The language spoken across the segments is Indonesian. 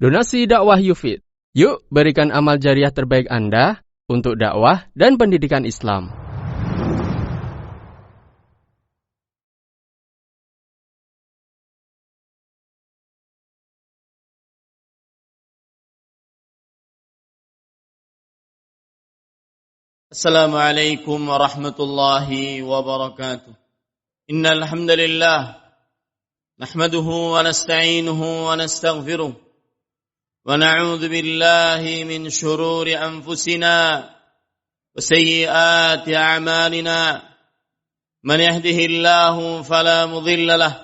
Donasi dakwah Yufid. Yuk berikan amal jariah terbaik Anda untuk dakwah dan pendidikan Islam. Assalamualaikum warahmatullahi wabarakatuh. Innal hamdalillah nahmaduhu wa nasta'inuhu wa nastaghfiruh wa na'udzu billahi min shururi anfusina wa sayyiati a'malina. Man yahdihillahu fala mudilla lahu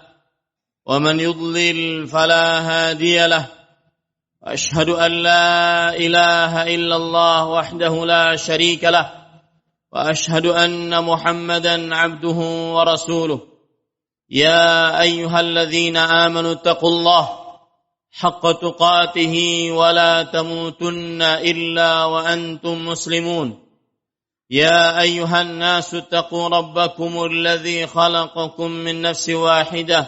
wa man yudlil fala hadiya lahu. Ashhadu an la ilaha illallah wahdahu la syarika lahu. وأشهد أن محمدا عبده ورسوله يا أيها الذين آمنوا اتقوا الله حق تقاته ولا تموتن إلا وأنتم مسلمون يا أيها الناس اتقوا ربكم الذي خلقكم من نفس واحدة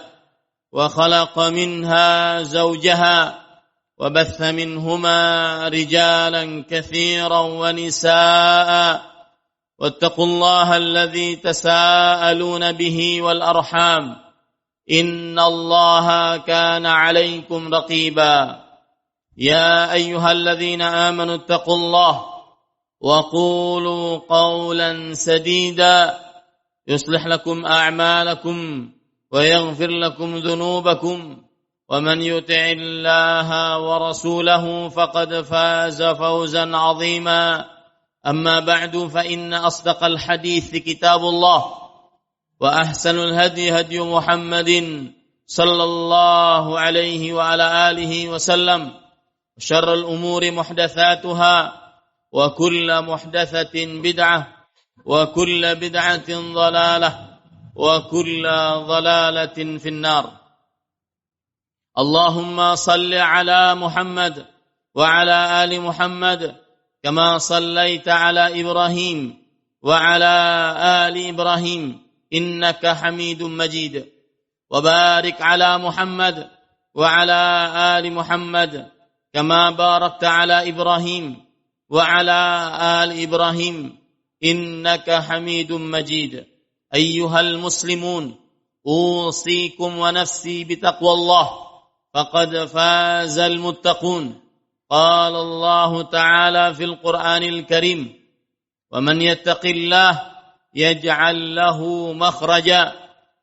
وخلق منها زوجها وبث منهما رجالا كثيرا ونساء واتقوا الله الذي تساءلون به والأرحام إن الله كان عليكم رقيبا يا أيها الذين آمنوا اتقوا الله وقولوا قولا سديدا يصلح لكم أعمالكم ويغفر لكم ذنوبكم ومن يطع الله ورسوله فقد فاز فوزا عظيما أما بعد فإن أصدق الحديث كتاب الله وأحسن الهدي هدي محمد صلى الله عليه وعلى آله وسلم وشر الأمور محدثاتها وكل محدثة بدعة وكل بدعة ضلالة وكل ضلالة في النار. اللهم صل على محمد وعلى آل محمد كما صليت على إبراهيم وعلى آل إبراهيم إنك حميد مجيد وبارك على محمد وعلى آل محمد كما باركت على إبراهيم وعلى آل إبراهيم إنك حميد مجيد. أيها المسلمون أوصيكم ونفسي بتقوى الله فقد فاز المتقون. قال الله تعالى في القرآن الكريم ومن يتق الله يجعل له مخرجا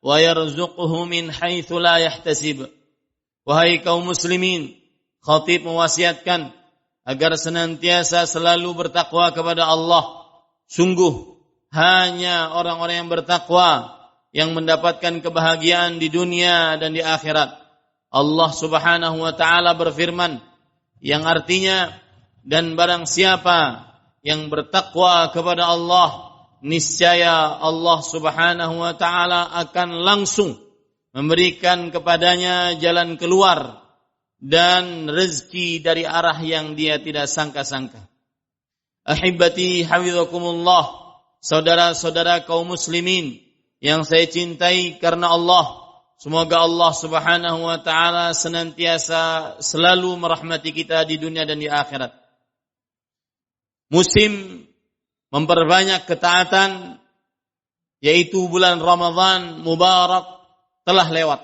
ويرزقه من حيث لا يحتسب. Wahai kaum muslimin, khatib mewasiatkan agar senantiasa selalu bertakwa kepada Allah. Sungguh hanya orang-orang yang bertakwa yang mendapatkan kebahagiaan di dunia dan di akhirat. Allah Subhanahu wa taala berfirman yang artinya, dan barang siapa yang bertakwa kepada Allah, niscaya Allah Subhanahu wa taala akan langsung memberikan kepadanya jalan keluar dan rezeki dari arah yang dia tidak sangka-sangka. Ahibati hafizakumullah, saudara-saudara kaum muslimin yang saya cintai karena Allah, semoga Allah Subhanahu wa taala senantiasa selalu merahmati kita di dunia dan di akhirat. Musim memperbanyak ketaatan, yaitu bulan Ramadan Mubarak telah lewat.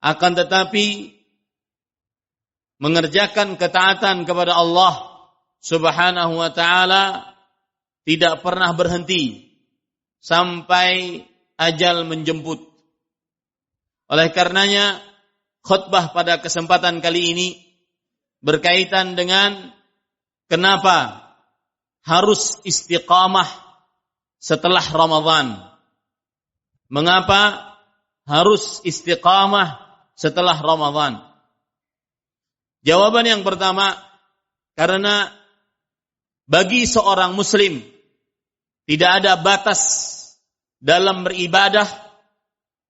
Akan tetapi mengerjakan ketaatan kepada Allah Subhanahu wa taala tidak pernah berhenti sampai ajal menjemput. Oleh karenanya, khutbah pada kesempatan kali ini berkaitan dengan kenapa harus istiqamah setelah Ramadan. Mengapa harus istiqamah setelah Ramadan? Jawaban yang pertama, karena bagi seorang muslim tidak ada batas dalam beribadah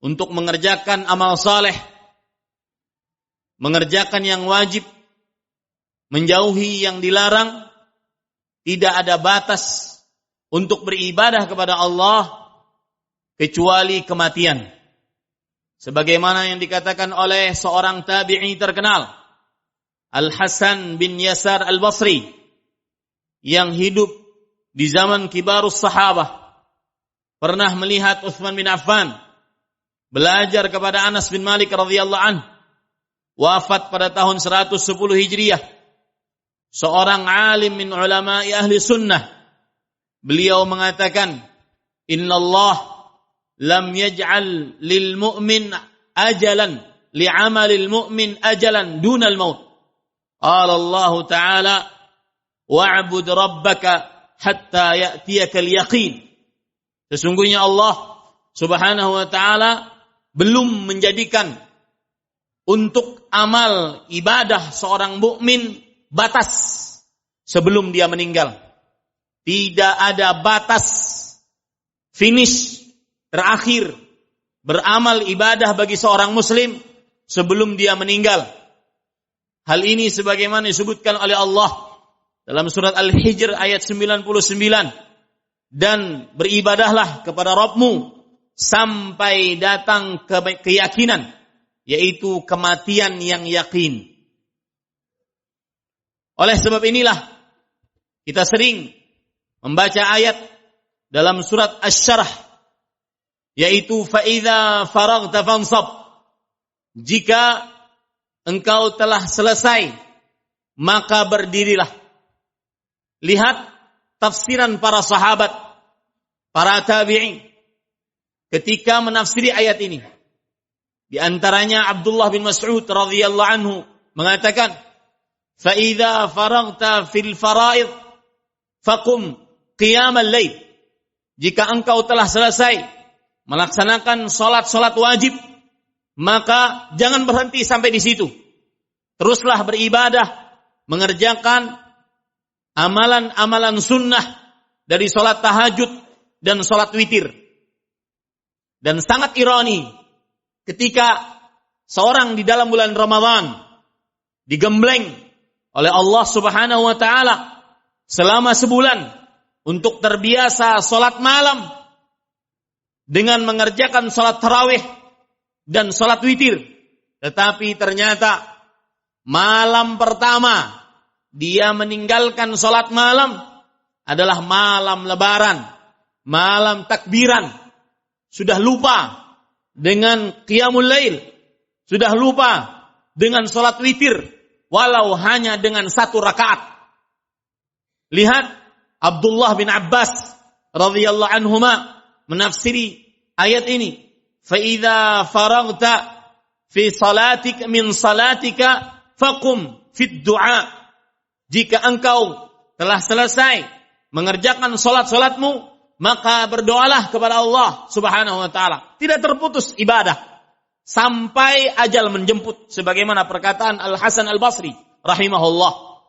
untuk mengerjakan amal saleh, mengerjakan yang wajib, menjauhi yang dilarang. Tidak ada batas untuk beribadah kepada Allah kecuali kematian. Sebagaimana yang dikatakan oleh seorang tabi'i terkenal, Al-Hasan bin Yasar Al-Basri yang hidup di zaman kibarus sahabah pernah melihat Utsman bin Affan belajar kepada Anas bin Malik radhiyallahu anhu, wafat pada tahun 110 Hijriah, seorang alim min ulama'i ahli sunnah. Beliau mengatakan, Inna Allah lam yaj'al lil mu'min ajalan li'amalil mu'min ajalan dunal maut. Qala Allah Ta'ala wa'bud rabbaka hatta ya'tiyakal yaqin. Sesungguhnya Allah Subhanahu wa ta'ala belum menjadikan untuk amal ibadah seorang mukmin batas sebelum dia meninggal. Tidak ada batas finish terakhir beramal ibadah bagi seorang muslim sebelum dia meninggal. Hal ini sebagaimana disebutkan oleh Allah dalam surat Al-Hijr ayat 99. Dan beribadahlah kepada Rabbmu sampai datang keyakinan, yaitu kematian yang yakin. Oleh sebab inilah kita sering membaca ayat dalam surat Asy-Syarh, yaitu فَإِذَا فَرَغْتَ فَانْصَبْ. Jika engkau telah selesai, maka berdirilah. Lihat tafsiran para sahabat, para tabi'in ketika menafsiri ayat ini. Di antaranya Abdullah bin Mas'ud radhiyallahu anhu mengatakan, فَإِذَا فَرَغْتَ فِي الْفَرَائِضِ فَقُمْ قِيَامَ اللَّيْلِ. Jika engkau telah selesai melaksanakan salat-salat wajib, maka jangan berhenti sampai di situ. Teruslah beribadah, mengerjakan amalan-amalan sunnah dari salat tahajud dan salat witir. Dan sangat ironi ketika seorang di dalam bulan Ramadan digembleng oleh Allah Subhanahu wa taala selama sebulan untuk terbiasa salat malam dengan mengerjakan salat tarawih dan salat witir. Tetapi ternyata malam pertama dia meninggalkan salat malam adalah malam lebaran, malam takbiran. Sudah lupa dengan qiyamul lail, sudah lupa dengan salat witir, walau hanya dengan 1 rakaat. Lihat Abdullah bin Abbas radhiyallahu anhuma menafsiri ayat ini. فَإِذَا فَرَغْتَ فِي صَلَاتِكَ مِنْ صَلَاتِكَ فَقُمْ فِي الدُّعَاءِ. Jika engkau telah selesai mengerjakan salat-salatmu, maka berdoalah kepada Allah Subhanahu wa taala. Tidak terputus ibadah sampai ajal menjemput, sebagaimana perkataan Al-Hasan Al-Basri rahimahullah.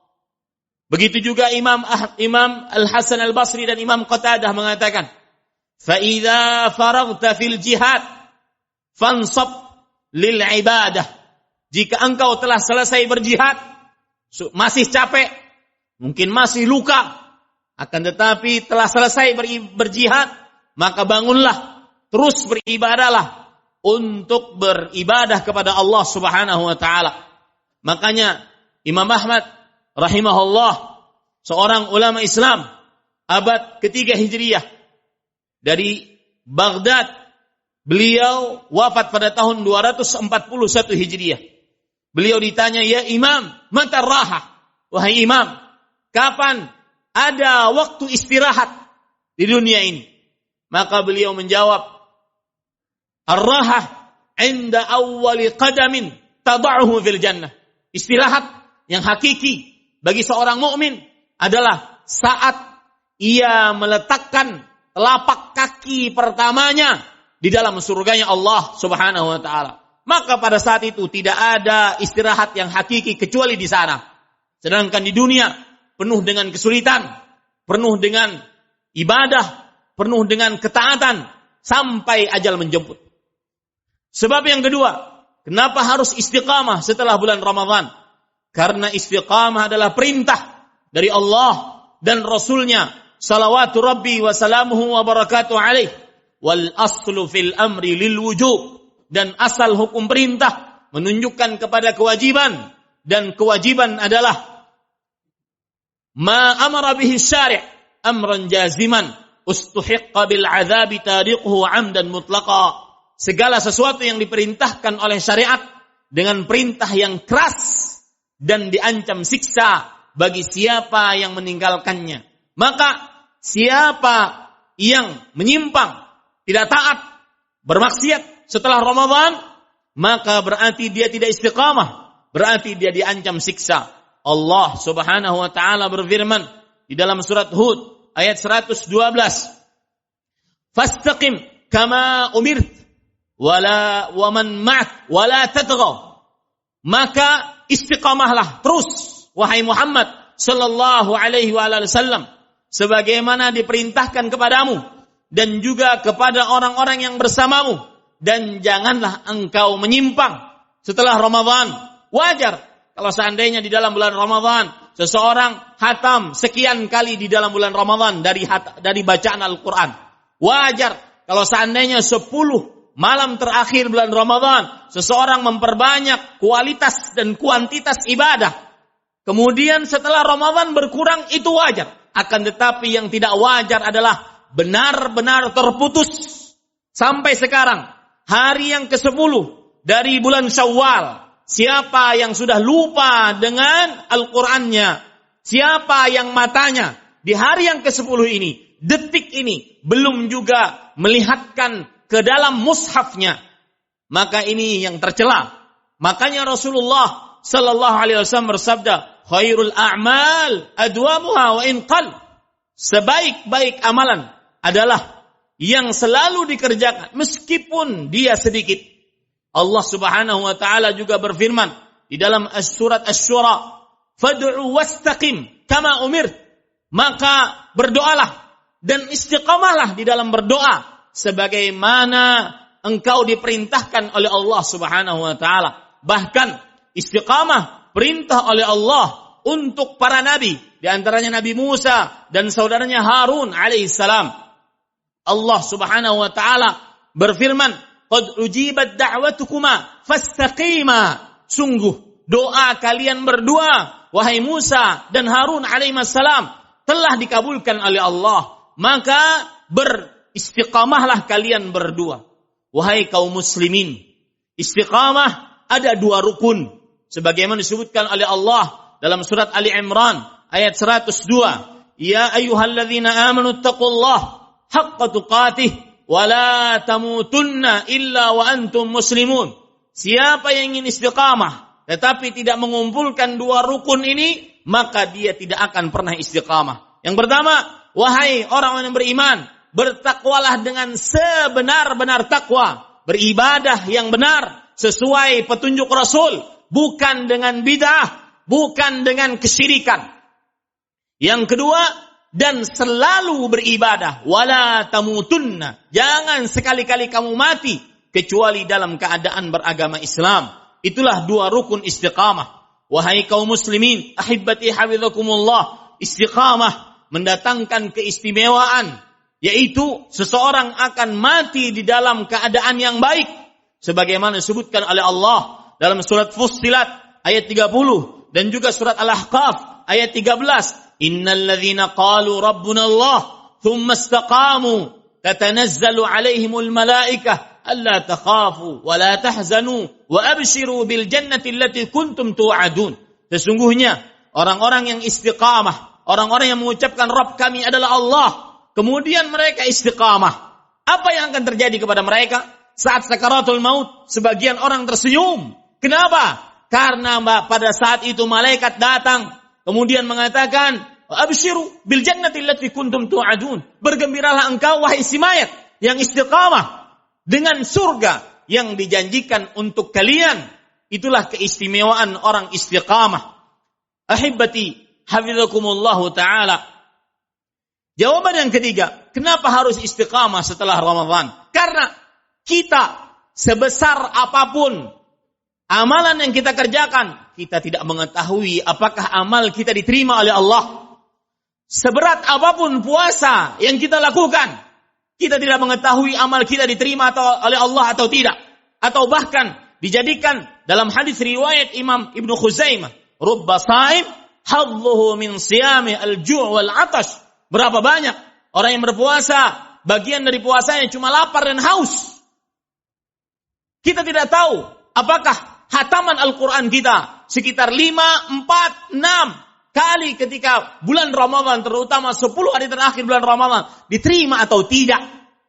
Begitu juga Imam Al-Hasan Al-Basri dan Imam Qatadah mengatakan, فَإِذَا فَرَغْتَ فِي الْجِهَادِ fansab lil ibadah. Jika engkau telah selesai berjihad, masih capek, mungkin masih luka, akan tetapi telah selesai berjihad, maka bangunlah, terus beribadahlah untuk beribadah kepada Allah Subhanahu wa taala. Makanya Imam Ahmad rahimahullah, seorang ulama Islam abad ketiga Hijriyah dari Baghdad, beliau wafat pada tahun 241 Hijriah. Beliau ditanya, ya Imam, mata raha? Wahai Imam, kapan ada waktu istirahat di dunia ini? Maka beliau menjawab, ar-raha inda awwali qadamin tada'uhu fil jannah. Istirahat yang hakiki bagi seorang mukmin adalah saat ia meletakkan telapak kaki pertamanya di dalam surganya Allah Subhanahu wa taala. Maka pada saat itu tidak ada istirahat yang hakiki kecuali di sana. Sedangkan di dunia penuh dengan kesulitan, penuh dengan ibadah, penuh dengan ketaatan sampai ajal menjemput. Sebab yang kedua, kenapa harus istiqamah setelah bulan Ramadan? Karena istiqamah adalah perintah dari Allah dan Rasulnya, salawatu Rabbi wa salamuhu wa barakatuh alaih. Wal aslu fil amri lil wujub. Dan asal hukum perintah menunjukkan kepada kewajiban. dan kewajiban adalah ma amara bihi syari' amran jaziman ustuhiqqa bil adzabi tariquhu 'amdan mutlaqa. Segala sesuatu yang diperintahkan oleh syariat dengan perintah yang keras dan diancam siksa bagi siapa yang meninggalkannya. Maka siapa yang menyimpang, tidak taat, bermaksiat setelah Ramadan, maka berarti dia tidak istiqamah, berarti dia diancam siksa. Allah Subhanahu wa taala berfirman di dalam surat Hud ayat 112, "Fastaqim kama umirt wala waman ma'ak wala tatghaw." Maka istiqamahlah terus wahai Muhammad sallallahu alaihi wasallam sebagaimana diperintahkan kepadamu dan juga kepada orang-orang yang bersamamu, dan janganlah engkau menyimpang setelah Ramadan. Wajar kalau seandainya di dalam bulan Ramadan seseorang hatam sekian kali di dalam bulan Ramadan dari bacaan Al-Quran. Wajar kalau seandainya 10 malam terakhir bulan Ramadan seseorang memperbanyak kualitas dan kuantitas ibadah. Kemudian setelah Ramadan berkurang, itu wajar. Akan tetapi yang tidak wajar adalah benar-benar terputus sampai sekarang, hari yang ke-10 dari bulan Syawal. Siapa yang sudah lupa dengan Al-Qur'annya, siapa yang matanya di hari yang ke-10 ini, detik ini belum juga melihatkan ke dalam mushafnya, maka ini yang tercela. Makanya Rasulullah sallallahu alaihi wasallam bersabda, "Khairul a'mal adwamuha wa in qall." Sebaik-baik amalan adalah yang selalu dikerjakan meskipun dia sedikit. Allah Subhanahu wa taala juga berfirman di dalam surat Asy-Syura, "Fad'u wastaqim kama umirt." Maka berdoalah dan istiqamahlah di dalam berdoa sebagaimana engkau diperintahkan oleh Allah Subhanahu wa taala. Bahkan istiqamah perintah oleh Allah untuk para nabi, di antaranya Nabi Musa dan saudaranya Harun alaihissalam. Allah Subhanahu wa taala berfirman, "Qad ujibat da'watukuma fastaqima." Sungguh doa kalian berdua wahai Musa dan Harun alaihissalam telah dikabulkan oleh Allah, maka istiqamahlah kalian berdua. Wahai kaum muslimin, istiqamah ada 2 rukun sebagaimana disebutkan oleh Allah dalam surat Ali Imran ayat 102, "Ya ayyuhalladzina amanu taqullaha haqqa tuqatih wa la tamutunna illa wa antum muslimun." Siapa yang ingin istiqamah tetapi tidak mengumpulkan 2 rukun ini, maka dia tidak akan pernah istiqamah. Yang pertama, wahai orang yang beriman, bertakwalah dengan sebenar-benar takwa, beribadah yang benar sesuai petunjuk Rasul, bukan dengan bid'ah, bukan dengan kesyirikan. Yang kedua, dan selalu beribadah, wala tamutunna, jangan sekali-kali kamu mati kecuali dalam keadaan beragama Islam. Itulah 2 rukun istiqamah. Wahai kaum muslimin, ahibbati hafizakumullah, istiqamah mendatangkan keistimewaan, yaitu seseorang akan mati di dalam keadaan yang baik sebagaimana disebutkan oleh Allah dalam surat Fussilat ayat 30 dan juga surat Al-Ahqaf ayat 13, "Innal ladzina qalu rabbuna Allah thumma istaqamu tatanazzalu 'alaihimul malaikah alla takhafu wa la tahzanu wa abshiru bil jannati allati kuntum tu'adun." Sesungguhnya orang-orang yang istiqamah, orang-orang yang mengucapkan Rabb kami adalah Allah, kemudian mereka istiqamah, apa yang akan terjadi kepada mereka? Saat sakaratul maut, sebagian orang tersenyum. Kenapa? Karena pada saat itu malaikat datang, kemudian mengatakan, "Abshiru bil jannati allati kuntum tu'adun." Bergembiralah engkau wahai si mayat yang istiqamah dengan surga yang dijanjikan untuk kalian. Itulah keistimewaan orang istiqamah. Ahibbati hafizakumullahu ta'ala. Jawaban yang ketiga, kenapa harus istiqamah setelah Ramadan? Karena kita sebesar apapun amalan yang kita kerjakan, kita tidak mengetahui apakah amal kita diterima oleh Allah. Seberat apapun puasa yang kita lakukan, kita tidak mengetahui amal kita diterima oleh Allah atau tidak. Atau bahkan dijadikan dalam hadis riwayat Imam Ibnu Khuzaimah, rubba saim hadduhu min siyami al-ju' wal 'atash. Berapa banyak orang yang berpuasa, bagian dari puasanya cuma lapar dan haus. Kita tidak tahu apakah hataman Al-Quran kita sekitar 5, 4, 6 kali ketika bulan Ramadan, terutama 10 hari terakhir bulan Ramadan, diterima atau tidak.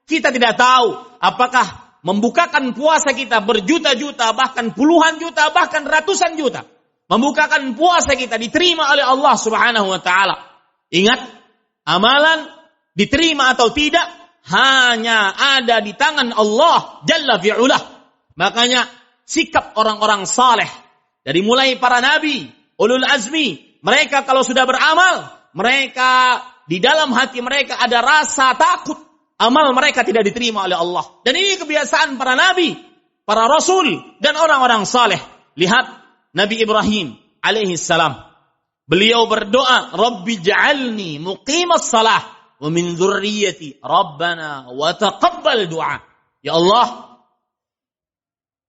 Kita tidak tahu apakah membukakan puasa kita berjuta-juta, bahkan puluhan juta, bahkan ratusan juta. Membukakan puasa kita diterima oleh Allah Subhanahu wa ta'ala. Ingat, amalan diterima atau tidak hanya ada di tangan Allah Jalla fi'ulah. Makanya sikap orang-orang saleh dari mulai para nabi, ulul azmi, mereka kalau sudah beramal, mereka di dalam hati mereka ada rasa takut amal mereka tidak diterima oleh Allah. Dan ini kebiasaan para nabi, para rasul dan orang-orang saleh. Lihat Nabi Ibrahim alaihi salam. Beliau berdoa, Rabbi ja'alni muqimas salah wa min dzurriyyati Rabbana wa taqabbal du'a. Ya Allah,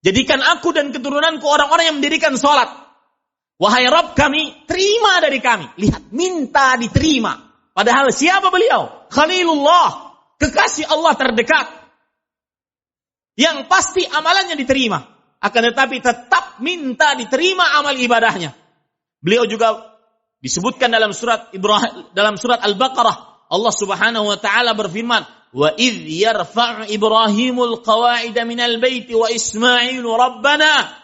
jadikan aku dan keturunanku orang-orang yang mendirikan salat. Wahai Rabb kami, terima dari kami. Lihat, minta diterima. Padahal siapa beliau? Khalilullah, kekasih Allah terdekat. Yang pasti amalannya diterima. Akan tetapi tetap minta diterima amal ibadahnya. Beliau juga disebutkan dalam surat Al-Baqarah. Allah Subhanahu wa taala berfirman, "Wa idh yarfa'u Ibrahimul qawa'ida minal baiti wa Ismailu rabbana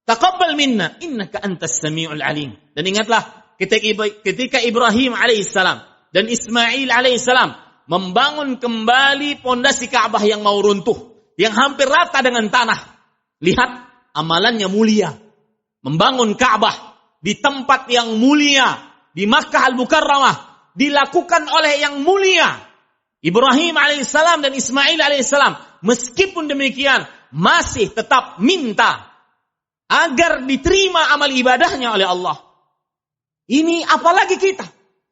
taqabbal minna innaka antas samiul alim." Dan ingatlah ketika Ibrahim alaihissalam dan Ismail alaihissalam membangun kembali pondasi Ka'bah yang mau runtuh, yang hampir rata dengan tanah. Lihat, amalannya mulia. Membangun Ka'bah di tempat yang mulia, di Makkah Al-Mukarramah, dilakukan oleh yang mulia. Ibrahim alaihissalam dan Ismail alaihissalam, meskipun demikian, masih tetap minta agar diterima amal ibadahnya oleh Allah. Ini apalagi kita,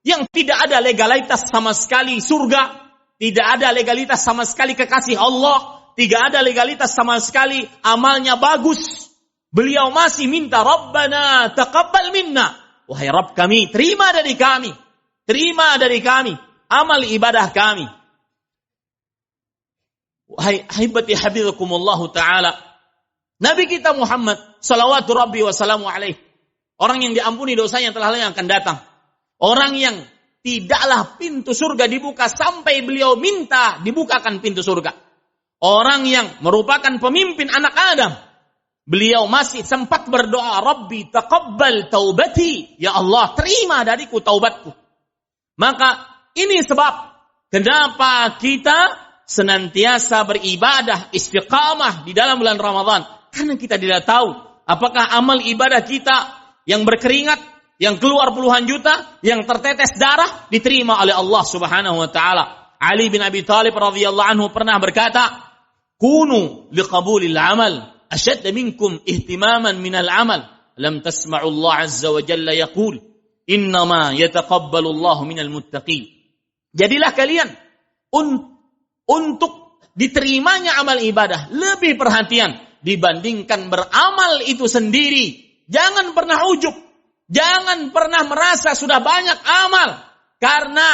yang tidak ada legalitas sama sekali surga, tidak ada legalitas sama sekali kekasih Allah, tidak ada legalitas sama sekali amalnya bagus. Beliau masih minta, Rabbana taqabbal minna. Wahai Rabb kami, terima dari kami. Terima dari kami amal ibadah kami. Wahai ahibati habibakumullahu ta'ala, Nabi kita Muhammad salawatu rabbi wa salamu alaih, orang yang diampuni dosanya telah yang akan datang. Orang yang tidaklah pintu surga dibuka sampai beliau minta dibukakan pintu surga. Orang yang merupakan pemimpin anak Adam, beliau masih sempat berdoa, Rabbi taqabbal taubati. Ya Allah, terima dariku taubatku. Maka ini sebab kenapa kita senantiasa beribadah istiqamah di dalam bulan Ramadan. Karena kita tidak tahu apakah amal ibadah kita yang berkeringat, yang keluar puluhan juta, yang tertetes darah diterima oleh Allah Subhanahu wa taala. Ali bin Abi Thalib radhiyallahu anhu pernah berkata, Kunu liqabulil amal ashadda minkum ihtimaman minal amal. Lam tasma'u Allah azza wa jalla yaqul innama yataqabbalu Allah minal muttaqin. Jadilah kalian untuk diterimanya amal ibadah lebih perhatian dibandingkan beramal itu sendiri. Jangan pernah ujub, jangan pernah merasa sudah banyak amal, karena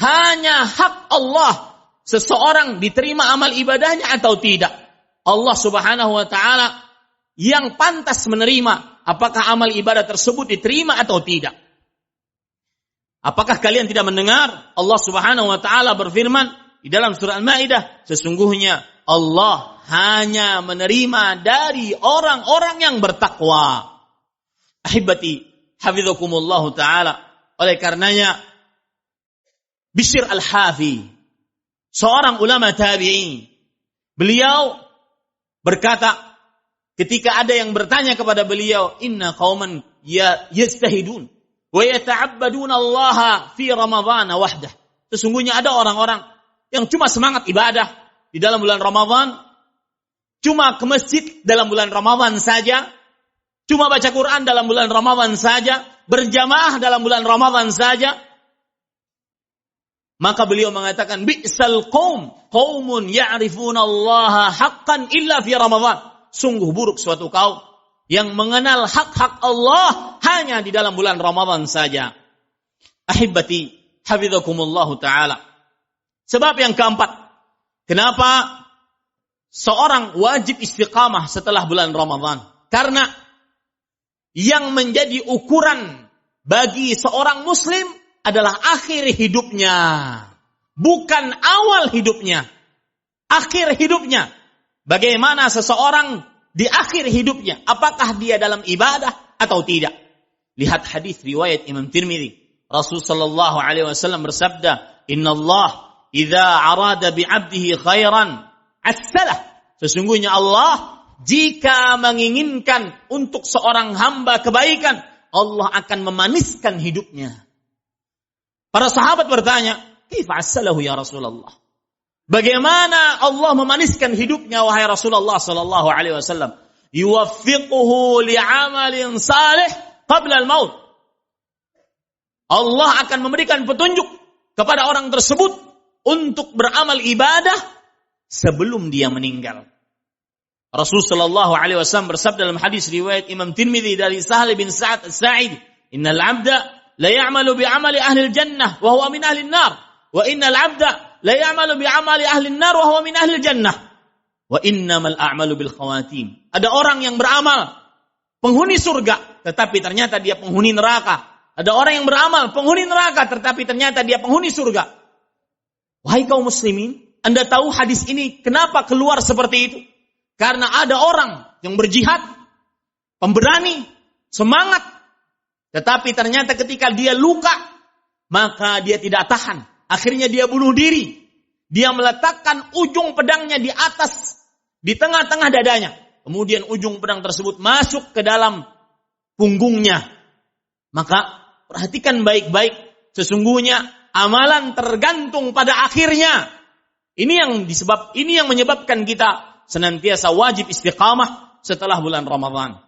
hanya hak Allah seseorang diterima amal ibadahnya atau tidak. Allah Subhanahu wa taala yang pantas menerima apakah amal ibadah tersebut diterima atau tidak. Apakah kalian tidak mendengar Allah Subhanahu wa taala berfirman di dalam surah Al-Maidah, sesungguhnya Allah hanya menerima dari orang-orang yang bertakwa. Ahibati hafizakumullahu taala, oleh karenanya Bishr Al-Hafi, seorang ulama tabi'in, beliau berkata ketika ada yang bertanya kepada beliau, inna qauman yastahidun wa yata'abbaduna Allah fi Ramadhan wahdah. Sesungguhnya ada orang-orang yang cuma semangat ibadah di dalam bulan Ramadan, cuma ke masjid dalam bulan Ramadan saja, cuma baca Quran dalam bulan Ramadan saja, berjamaah dalam bulan Ramadan saja. Maka beliau mengatakan, bi'sal qaumun ya'rifuna Allah haqqan illa fi Ramadan. sungguh buruk suatu kaum yang mengenal hak-hak Allah hanya di dalam bulan Ramadan saja. Ahibbati, hafizakumullahu ta'ala. Sebab yang keempat, kenapa seorang wajib istiqamah setelah bulan Ramadan? Karena yang menjadi ukuran bagi seorang muslim adalah akhir hidupnya, bukan awal hidupnya. Akhir hidupnya. Bagaimana seseorang di akhir hidupnya? Apakah dia dalam ibadah atau tidak? Lihat hadis riwayat Imam Tirmidzi. Rasul sallallahu alaihi wasallam bersabda, "Innallah idza arada bi'abdihi khairan assalah." Sesungguhnya Allah jika menginginkan untuk seorang hamba kebaikan, Allah akan memaniskan hidupnya. Para sahabat bertanya, "Kaifa assalahu ya Rasulullah?" Bagaimana Allah memaniskan hidupnya wahai Rasulullah sallallahu alaihi wasallam? Yuwaffiquhu li'amalin salih qabla al-maut. Allah akan memberikan petunjuk kepada orang tersebut untuk beramal ibadah sebelum dia meninggal. Rasul sallallahu alaihi wasallam bersabda dalam hadis riwayat Imam Tirmidzi dari Sahal bin Sa'ad As-Sa'idi, "Innal 'abda la ya'malu bi'amali ahli al-jannah wa huwa min ahli an-nar, wa innal 'abda la ya'malu bi'amali ahli an-nar wa huwa min ahli al-jannah, wa innamal a'malu bil khawatim." Ada orang yang beramal penghuni surga tetapi ternyata dia penghuni neraka. Ada orang yang beramal penghuni neraka tetapi ternyata dia penghuni surga. Wahai kaum muslimin, Anda tahu hadis ini kenapa keluar seperti itu? Karena ada orang yang berjihad, pemberani, semangat, tetapi ternyata ketika dia luka, maka dia tidak tahan. Akhirnya dia bunuh diri. Dia meletakkan ujung pedangnya di atas, di tengah-tengah dadanya. Kemudian ujung pedang tersebut masuk ke dalam punggungnya. Maka perhatikan baik-baik, sesungguhnya amalan tergantung pada akhirnya. Ini yang menyebabkan kita senantiasa wajib istiqamah setelah bulan Ramadan.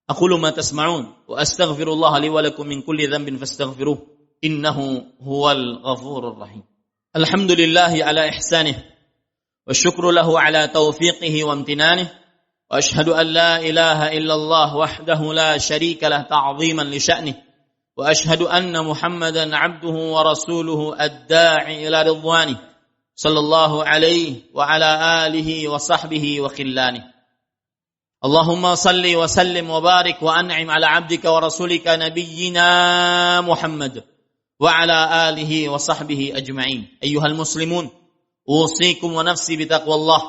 Aqulu ma tasma'un wa astaghfirullah li wa lakum min kulli dhanbin fastaghfiruh innahu huwal ghafurur rahim. Alhamdulillahi ala ihsanih wa syukru lahu ala taufiqihi wa amtinanih wa ashhadu an la ilaha illallah wahdahu la syarika lah ta'ziman li sya'nih wa ashhadu anna Muhammadan 'abduhu wa rasuluhu ad-da'i ila ridwanih sallallahu alaihi wa ala alihi wa sahbihi wa khillani. Allahumma salli wa sallim wa barik wa an'im ala 'abdika wa rasulika nabiyyina Muhammad wa ala alihi wa sahbihi ajma'in. Ayyuhal muslimun, usikum wa nafsi bitaqwallah,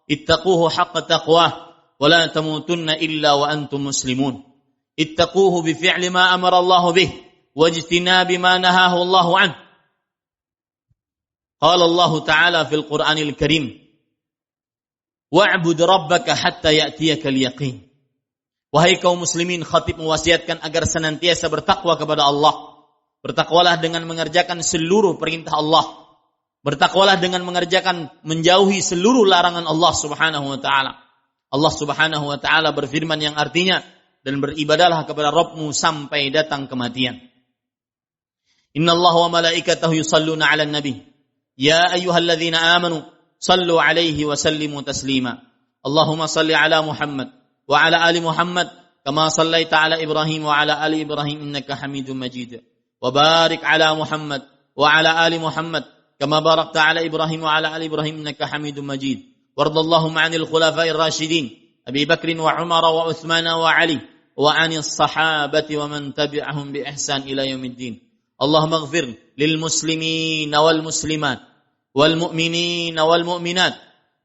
ittaquhu haqqa taqwah wa la tamutunna illa wa antum muslimun. Ittaquhu bi fi'li ma amara Allah bih wa ijtinabi ma nahahu Allah an. Qala Allah Ta'ala fil Qur'anil Karim, wa'bud rabbaka hatta ya'tiyakal yaqin. Wahai kaum muslimin, khatib mewasiatkan agar senantiasa bertakwa kepada Allah. Bertakwalah dengan mengerjakan seluruh perintah Allah. Bertakwalah dengan menjauhi seluruh larangan Allah Subhanahu wa Ta'ala. Allah Subhanahu wa Ta'ala berfirman yang artinya, dan beribadahlah kepada Rabbmu sampai datang kematian. Inna Allah wa malaikatahu yusalluna 'alan nabi. Ya ayyuhalladzina amanu sallu 'alaihi wa sallimu taslima. Allahumma salli 'ala Muhammad wa 'ala ali Muhammad kama sallaita 'ala Ibrahim wa 'ala ali Ibrahim innaka Hamidum Majid. Wa barik 'ala Muhammad wa 'ala ali Muhammad kama barakta 'ala Ibrahim wa 'ala ali Ibrahim innaka Hamidum Majid. Wardallahumma 'anil khulafa'ir rasyidin Abi Bakr wa Umar wa Utsman wa Ali wa 'anis sahabati wa man tabi'ahum bi ihsan ila yaumiddin. Allahumma ighfir lil muslimin wal muslimat wal mu'minin wal mu'minat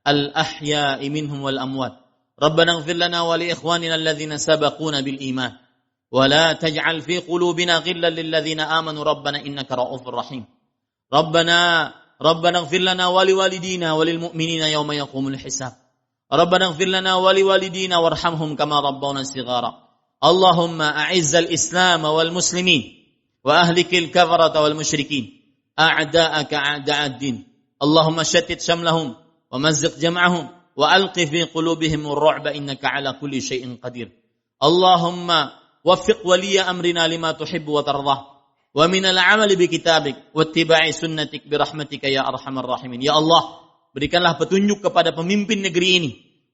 al ahya'i minhum wal amwat. Rabbana ighfir lana wa li ikhwanina alladhina sabaquna bil iman wa la taj'al fi qulubina ghillan lil ladzina amanu rabbana innaka ra'ufur rahim. Rabbana ighfir lana wa li walidina wa lil mu'minina yawma yaqumul hisab. Rabbana ighfir lana wa li walidina warhamhum kama rabbawna shighara. Allahumma a'izzal islam wal muslimin وأهلك الكفرة والمشركين أعداءك أعداء الدين. اللهم شتت شملهم ومزق جمعهم وألق في قلوبهم الرعب إنك على كل شيء قدير. اللهم وفق ولي أمرنا لما تحب وترضى ومن العمل بكتابك واتباع سنتك برحمتك يا أرحم الراحمين. Ya Allah, berikanlah petunjuk kepada pemimpin negeri ini,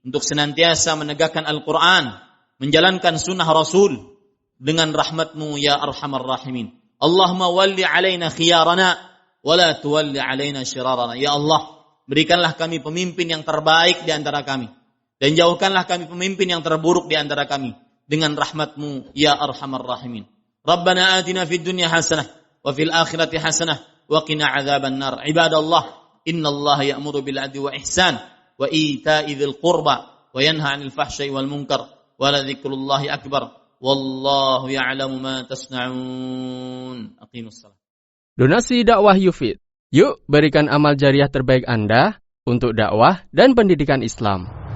untuk senantiasa menegakkan Al-Quran, menjalankan sunnah Rasul dengan rahmat-Mu ya Arhamar Rahimin. Allahumma walli alaina khiyarana wa la tuwalli alaina syirarana. Ya Allah, berikanlah kami pemimpin yang terbaik di antara kami dan jauhkanlah kami pemimpin yang terburuk di antara kami dengan rahmat-Mu ya Arhamar Rahimin. Rabbana atina fid dunya hasanah wa fil akhirati hasanah wa qina adzaban nar. Ibadallah, innallaha ya'muru bil adli wa ihsan wa ita'i dzil qurba wa yanha 'anil fahsya'i wal munkar wa la dzikrullahi akbar. Wallahu ya'lamu ma tasna'un. Aqimus shalah. Donasi dakwah Yufid. Yuk berikan amal jariah terbaik Anda untuk dakwah dan pendidikan Islam.